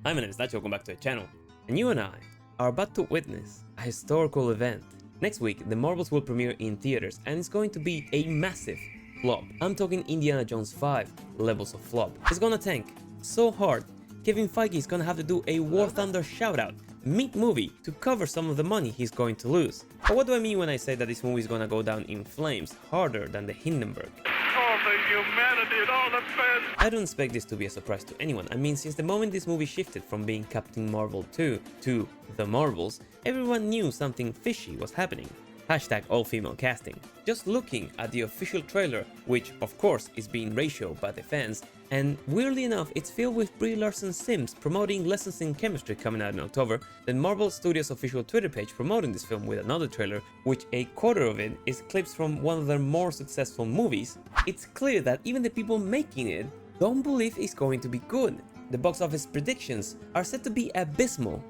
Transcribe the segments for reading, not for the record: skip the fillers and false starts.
Hi, my name is Nacho, welcome back to the channel, and you and I are about to witness a historical event. Next week, the Marvels will premiere in theaters, and it's going to be a massive flop. I'm talking Indiana Jones 5 levels of flop. It's gonna tank so hard, Kevin Feige is gonna have to do a War Thunder shoutout mid-movie to cover some of the money he's going to lose. But what do I mean when I say that this movie is gonna go down in flames harder than the Hindenburg? All the humanity and all the fans. I don't expect this to be a surprise to anyone. I mean, since the moment this movie shifted from being Captain Marvel 2 to The Marvels, everyone knew something fishy was happening. Hashtag all-female casting. Just looking at the official trailer, which of course is being ratioed by the fans, and weirdly enough it's filled with Brie Larson Sims promoting lessons in chemistry coming out in October, then Marvel Studios' official Twitter page promoting this film with another trailer, which a quarter of it is clips from one of their more successful movies. It's clear that even the people making it don't believe it's going to be good. The box office predictions are said to be abysmal.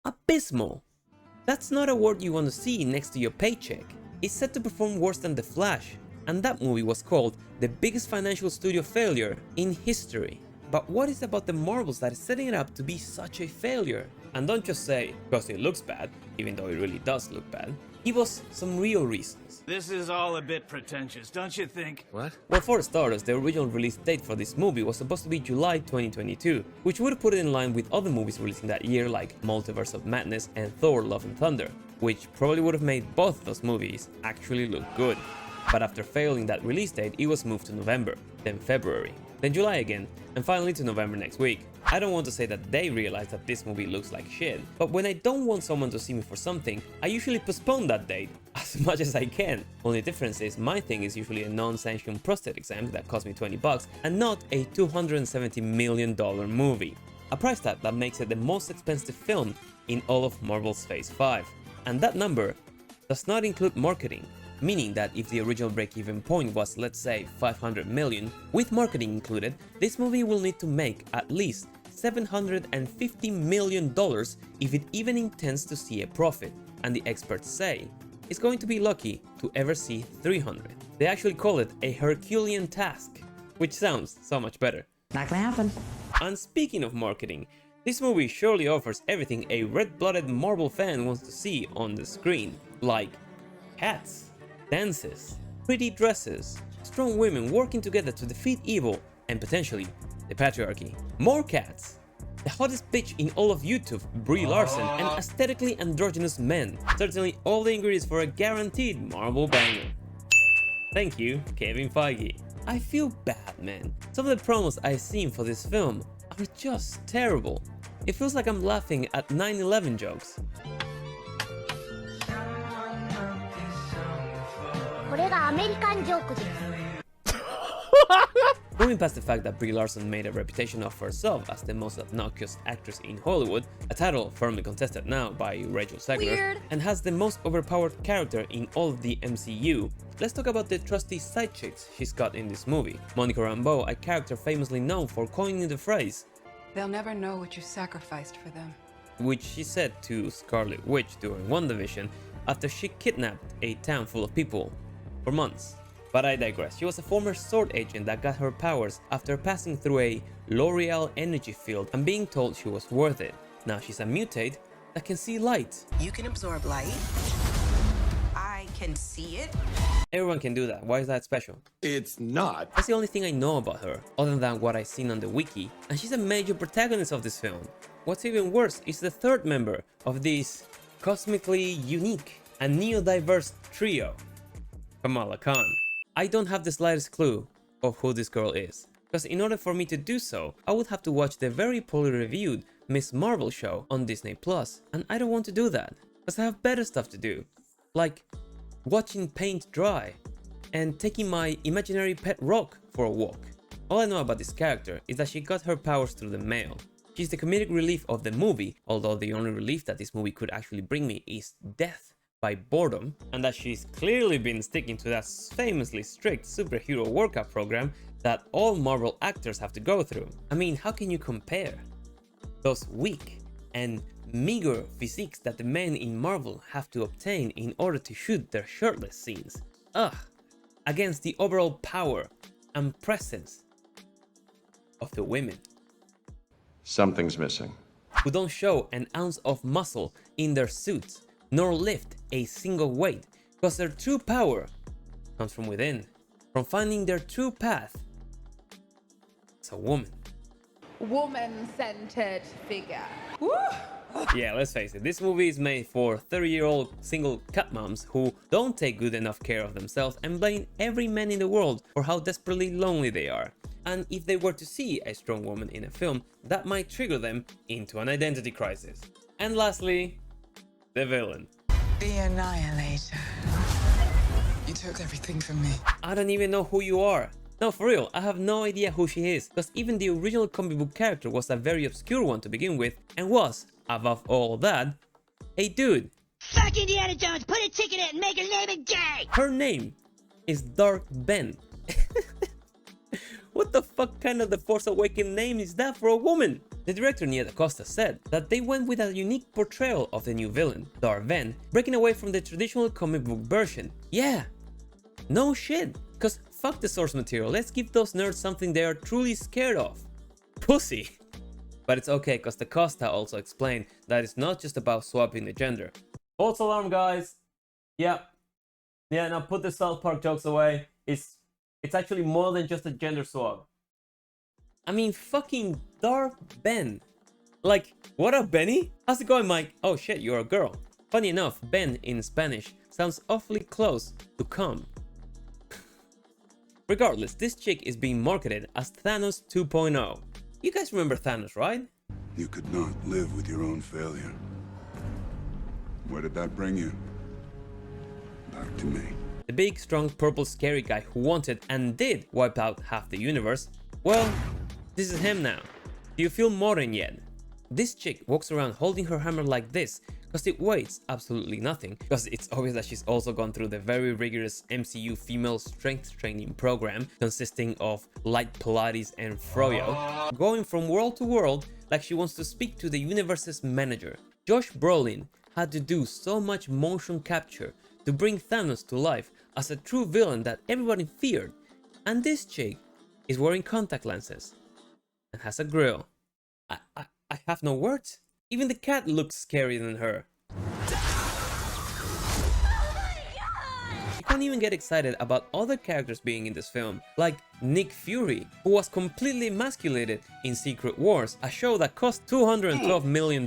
Abysmal! That's not a word you want to see next to your paycheck. It's set to perform worse than The Flash, and that movie was called the biggest financial studio failure in history. But what is it about the Marvels that is setting it up to be such a failure? And don't just say, because it looks bad, even though it really does look bad. Give us some real reasons. This is all a bit pretentious, don't you think? What? Well, for starters, the original release date for this movie was supposed to be July 2022, which would have put it in line with other movies releasing that year like Multiverse of Madness and Thor: Love and Thunder, which probably would have made both of those movies actually look good. But after failing that release date, it was moved to November, then February, then July again, and finally to November next week. I don't want to say that they realized that this movie looks like shit, but when I don't want someone to see me for something, I usually postpone that date as much as I can. Only difference is my thing is usually a non-sanctioned prostate exam that cost me 20 bucks and not a $270 million movie. A price tag that makes it the most expensive film in all of Marvel's Phase 5. And that number does not include marketing. Meaning that if the original break-even point was, let's say, 500 million, with marketing included, this movie will need to make at least $750 million if it even intends to see a profit, and the experts say it's going to be lucky to ever see 300. They actually call it a Herculean task, which sounds so much better. Not gonna happen. And speaking of marketing, this movie surely offers everything a red-blooded Marvel fan wants to see on the screen, like cats, dances, pretty dresses, strong women working together to defeat evil, and potentially the patriarchy. More cats, the hottest bitch in all of YouTube, Brie Larson, and aesthetically androgynous men. Certainly all the ingredients for a guaranteed Marvel banger. Thank you, Kevin Feige. I feel bad, man. Some of the promos I've seen for this film are just terrible. It feels like I'm laughing at 9/11 jokes. Moving past the fact that Brie Larson made a reputation of herself as the most obnoxious actress in Hollywood, a title firmly contested now by Rachel Zegler, and has the most overpowered character in all of the MCU, let's talk about the trusty side chicks she's got in this movie. Monica Rambeau, a character famously known for coining the phrase, "They'll never know what you sacrificed for them," which she said to Scarlet Witch during WandaVision after she kidnapped a town full of people for months. But I digress. She was a former sword agent that got her powers after passing through a L'Oreal energy field and being told she was worth it. Now she's a mutate that can see light. You can absorb light. I can see it. Everyone can do that. Why is that special? It's not. That's the only thing I know about her, other than what I've seen on the wiki, and she's a major protagonist of this film. What's even worse is the third member of this cosmically unique and neo-diverse trio, Kamala Khan. I don't have the slightest clue of who this girl is, because in order for me to do so, I would have to watch the very poorly reviewed Ms. Marvel show on Disney+, and I don't want to do that, because I have better stuff to do, like watching paint dry and taking my imaginary pet rock for a walk. All I know about this character is that she got her powers through the mail. She's the comedic relief of the movie, although the only relief that this movie could actually bring me is death by boredom, and that she's clearly been sticking to that famously strict superhero workout program that all Marvel actors have to go through. I mean, how can you compare those weak and meager physiques that the men in Marvel have to obtain in order to shoot their shirtless scenes, against the overall power and presence of the women? Something's missing. who don't show an ounce of muscle in their suits, nor lift a single weight, because their true power comes from within, from finding their true path as a woman. Woman-centered figure. Yeah, let's face it, this movie is made for 30-year-old single cat moms who don't take good enough care of themselves and blame every man in the world for how desperately lonely they are. And if they were to see a strong woman in a film, that might trigger them into an identity crisis. And lastly, the villain. The Annihilator. You took everything from me. I don't even know who you are. No, for real, I have no idea who she is, because even the original comic book character was a very obscure one to begin with, and was, above all that, a dude. Fuck Indiana Jones, put a ticket in and make her name it gay! Her name is Dark Ben. What the fuck kind of The Force Awakens name is that for a woman? The director Nia DaCosta said that they went with a unique portrayal of the new villain, Dark Ben, breaking away from the traditional comic book version. Yeah, no shit, cause fuck the source material, let's give those nerds something they are truly scared of. Pussy. But it's okay, cause DaCosta also explained that it's not just about swapping the gender. False alarm, guys. Yeah, now put the South Park jokes away. It's actually more than just a gender swap. I mean, fucking Dark Ben. Like, what up, Benny? How's it going, Mike? Oh shit, you're a girl. Funny enough, Ben in Spanish sounds awfully close to come. Regardless, this chick is being marketed as Thanos 2.0. You guys remember Thanos, right? You could not live with your own failure. Where did that bring you? Back to me. The big, strong, purple, scary guy who wanted and did wipe out half the universe. Well, this is him now. Do you feel modern yet? This chick walks around holding her hammer like this because it weighs absolutely nothing, because it's obvious that she's also gone through the very rigorous MCU female strength training program consisting of light Pilates and froyo, going from world to world like she wants to speak to the universe's manager. Josh Brolin had to do so much motion capture to bring Thanos to life as a true villain that everybody feared, and this chick is wearing contact lenses and has a grill. I have no words. Even the cat looks scarier than her. You can't even get excited about other characters being in this film, like Nick Fury, who was completely emasculated in Secret Wars, a show that cost $212 million,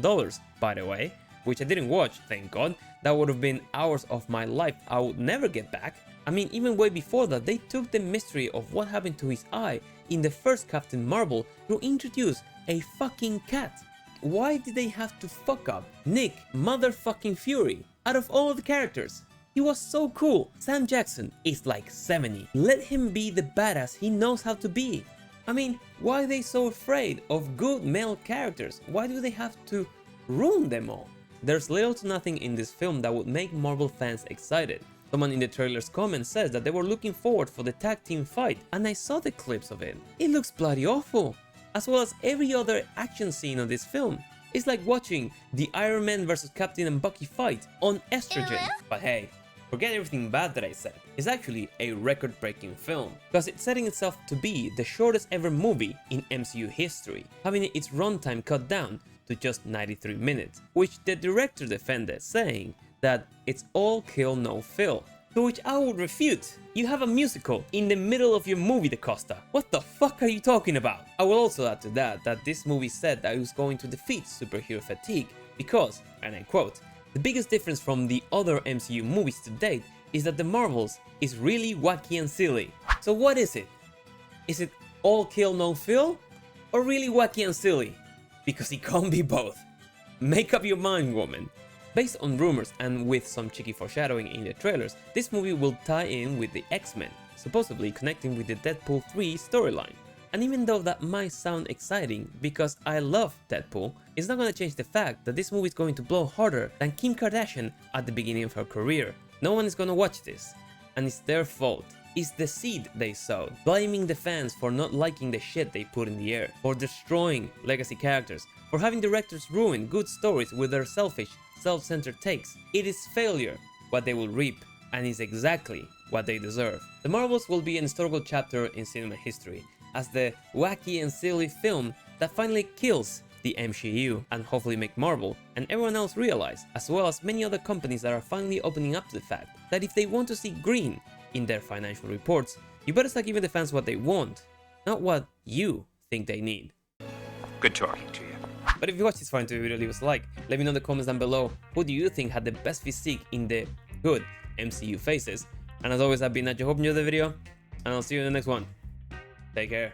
by the way, which I didn't watch, thank God. That would have been hours of my life I would never get back. I mean, even way before that, they took the mystery of what happened to his eye in the first Captain Marvel to introduce a fucking cat. Why did they have to fuck up Nick motherfucking Fury out of all the characters? He was so cool. Sam Jackson is like 70. Let him be the badass he knows how to be. I mean, why are they so afraid of good male characters? Why do they have to ruin them all? There's little to nothing in this film that would make Marvel fans excited. Someone in the trailer's comments says that they were looking forward for the tag team fight, and I saw the clips of it. It looks bloody awful, as well as every other action scene of this film. It's like watching the Iron Man vs Captain and Bucky fight on estrogen. But hey, forget everything bad that I said. It's actually a record-breaking film, because it's setting itself to be the shortest ever movie in MCU history, having its runtime cut down to just 93 minutes, which the director defended, saying that it's all kill no fill. To which I would refute. You have a musical in the middle of your movie, DaCosta. What the fuck are you talking about? I will also add to that this movie said that it was going to defeat superhero fatigue because, and I quote, "The biggest difference from the other MCU movies to date is that the Marvels is really wacky and silly." So what is it? Is it all kill no fill? Or really wacky and silly? Because it can't be both. Make up your mind, woman. Based on rumors and with some cheeky foreshadowing in the trailers, this movie will tie in with the X-Men, supposedly connecting with the Deadpool 3 storyline. And even though that might sound exciting because I love Deadpool, it's not gonna change the fact that this movie is going to blow harder than Kim Kardashian at the beginning of her career. No one is gonna watch this, and it's their fault. It's the seed they sowed, blaming the fans for not liking the shit they put in the air, for destroying legacy characters, for having directors ruin good stories with their selfish, self-centered takes. It is failure what they will reap, and is exactly what they deserve. The Marvels will be an historical chapter in cinema history, as the wacky and silly film that finally kills the MSheU, and hopefully make Marvel and everyone else realize, as well as many other companies that are finally opening up to the fact that if they want to see green in their financial reports, you better start giving the fans what they want, not what you think they need. Good talking to you. But if you watched this far into the video, leave us a like. Let me know in the comments down below, who do you think had the best physique in the good MCU phases? And as always, I've been Nacho. Hope you enjoyed the video, and I'll see you in the next one. Take care.